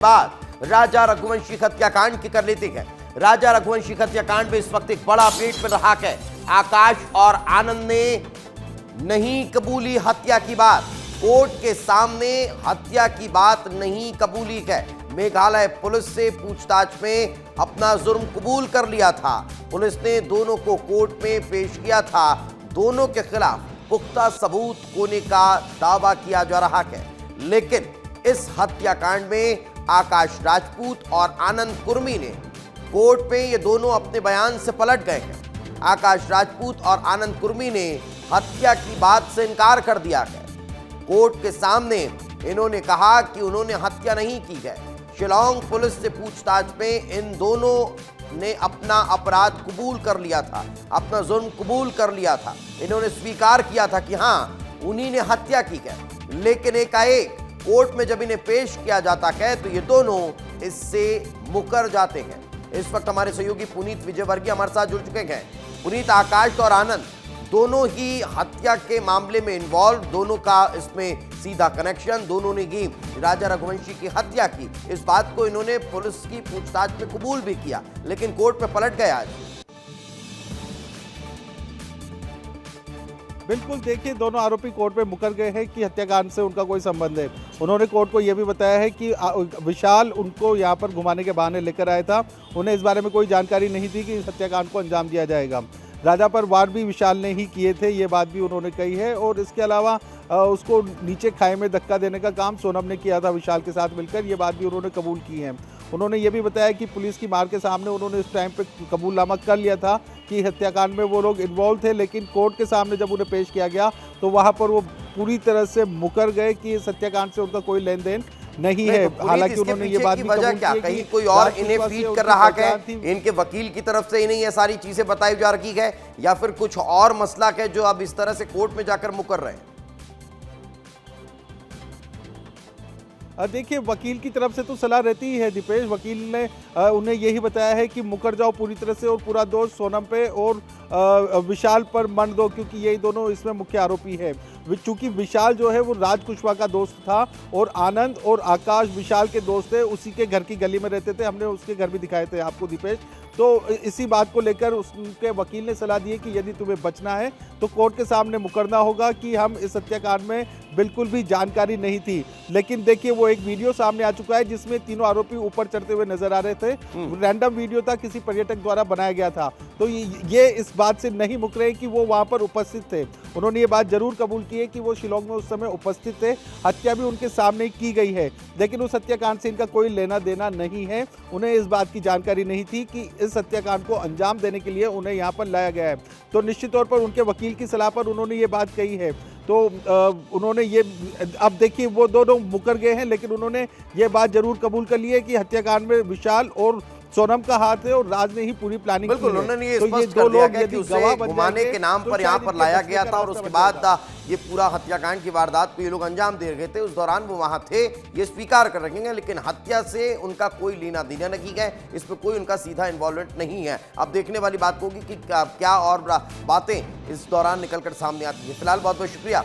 बात राजा रघुवंशी हत्याकांड की कर लेते हैं। राजा रघुवंशी हत्याकांड में इस वक्त एक बड़ा अपडेट मिल रहा है। आकाश और आनंद ने नहीं कबूली हत्या की बात, कोर्ट के सामने हत्या की बात नहीं कबूली है। मेघालय पुलिस से पूछताछ में अपना जुर्म कबूल कर लिया था। पुलिस ने दोनों को कोर्ट में पेश किया था। दोनों के खिलाफ पुख्ता सबूत होने का दावा किया जा रहा है, लेकिन इस हत्याकांड में आकाश राजपूत और आनंद कुर्मी ने कोर्ट में ये दोनों अपने बयान से पलट गए हैं। आकाश राजपूत और आनंद कुर्मी ने हत्या की बात से इनकार कर दिया है। कोर्ट के सामने इन्होंने कहा कि उन्होंने हत्या नहीं की है। शिलांग पुलिस से पूछताछ में इन दोनों ने अपना अपराध कबूल कर लिया था, अपना जुर्म कबूल कर लिया था। इन्होंने स्वीकार किया था कि हाँ, उन्हीं ने हत्या की है, लेकिन एकाएक कोर्ट में जब इन्हें पेश किया जाता है तो ये दोनों इससे मुकर जाते हैं। इस वक्त हमारे सहयोगी पुनीत विजयवर्गीय हमारे साथ जुड़ चुके हैं। पुनीत, आकाश और आनंद दोनों ही हत्या के मामले में इन्वॉल्व, दोनों का इसमें सीधा कनेक्शन, दोनों ने ही राजा रघुवंशी की हत्या की। इस बात को इन्होंने पुलिस की पूछताछ में कबूल भी किया, लेकिन कोर्ट में पलट गए आज। बिल्कुल, देखिए, दोनों आरोपी कोर्ट में मुकर गए हैं कि हत्याकांड से उनका कोई संबंध है। उन्होंने कोर्ट को यह भी बताया है कि विशाल उनको यहाँ पर घुमाने के बहाने लेकर आया था। उन्हें इस बारे में कोई जानकारी नहीं थी कि इस हत्याकांड को अंजाम दिया जाएगा। राजा पर वार भी विशाल ने ही किए थे, ये बात भी उन्होंने कही है। और इसके अलावा उसको नीचे खाई में धक्का देने का काम सोनम ने किया था विशाल के साथ मिलकर, ये बात भी उन्होंने कबूल की है। उन्होंने ये भी बताया कि पुलिस की मार के सामने उन्होंने इस टाइम पे कबूलनामा कर लिया था कि हत्याकांड में वो लोग इन्वॉल्व थे, लेकिन कोर्ट के सामने जब उन्हें पेश किया गया तो वहाँ पर वो पूरी तरह से मुकर गए कि इस हत्याकांड से उनका कोई लेन देन नहीं है। हालांकि उन्होंने ये बात भी कबूल की है कहीं कोई और इन्हें फीड कर रहा है, इनके वकील की तरफ से इन्हें ये सारी चीजें बताई जा रही है, या फिर कुछ और मसला है जो अब इस तरह से कोर्ट में जाकर मुकर रहे हैं? देखिए, वकील की तरफ से तो सलाह रहती ही है दीपेश। वकील ने उन्हें यही बताया है कि मुकर जाओ पूरी तरह से और पूरा दोष सोनम पे और विशाल पर मन दो, क्योंकि यही दोनों इसमें मुख्य आरोपी है। चूंकि विशाल जो है वो राज कुशवाहा का दोस्त था और आनंद और आकाश विशाल के दोस्त थे, उसी के घर की गली में रहते थे। हमने उसके घर भी दिखाए थे आपको दीपेश। तो इसी बात को लेकर उसके वकील ने सलाह दी है कि यदि तुम्हें बचना है तो कोर्ट के सामने मुकरना होगा कि हम इस हत्याकांड में बिल्कुल भी जानकारी नहीं थी। लेकिन देखिए, वो एक वीडियो सामने आ चुका है जिसमें तीनों आरोपी ऊपर चढ़ते हुए नजर आ रहे थे। रैंडम वीडियो था, किसी पर्यटक द्वारा बनाया गया था। तो ये इस बात से नहीं मुक रहे कि वो वहां पर उपस्थित थे। उन्होंने ये बात जरूर कबूल की है कि वो शिलांग में उस समय उपस्थित थे। हत्या भी उनके सामने की गई है, लेकिन उस हत्याकांड से इनका कोई लेना देना नहीं है। उन्हें इस बात की जानकारी नहीं थी कि इस हत्याकांड को अंजाम देने के लिए उन्हें यहाँ पर लाया गया है। तो निश्चित तौर पर उनके वकील की सलाह पर उन्होंने ये बात कही है। तो उन्होंने ये, अब देखिए, वो दोनों मुकर गए हैं, लेकिन उन्होंने ये बात जरूर कबूल कर ली है कि हत्याकांड में विशाल और सोनम का हाथ है और राज ने ही पूरी प्लानिंग की है। उन्होंने ये स्पष्ट कर दिया कि उसे घुमाने के नाम पर यहाँ पर लाया गया था और उसके बाद ये पूरा हत्याकांड की वारदात को ये लोग अंजाम दे रहे थे। उस दौरान वो वहां थे, ये स्वीकार कर रखेंगे, लेकिन हत्या से उनका कोई लेना देना नहीं है, इसमें कोई उनका सीधा इन्वॉल्वमेंट नहीं है। अब देखने वाली बात होगी कि क्या और बातें इस दौरान निकलकर सामने आती है। फिलहाल बहुत बहुत शुक्रिया।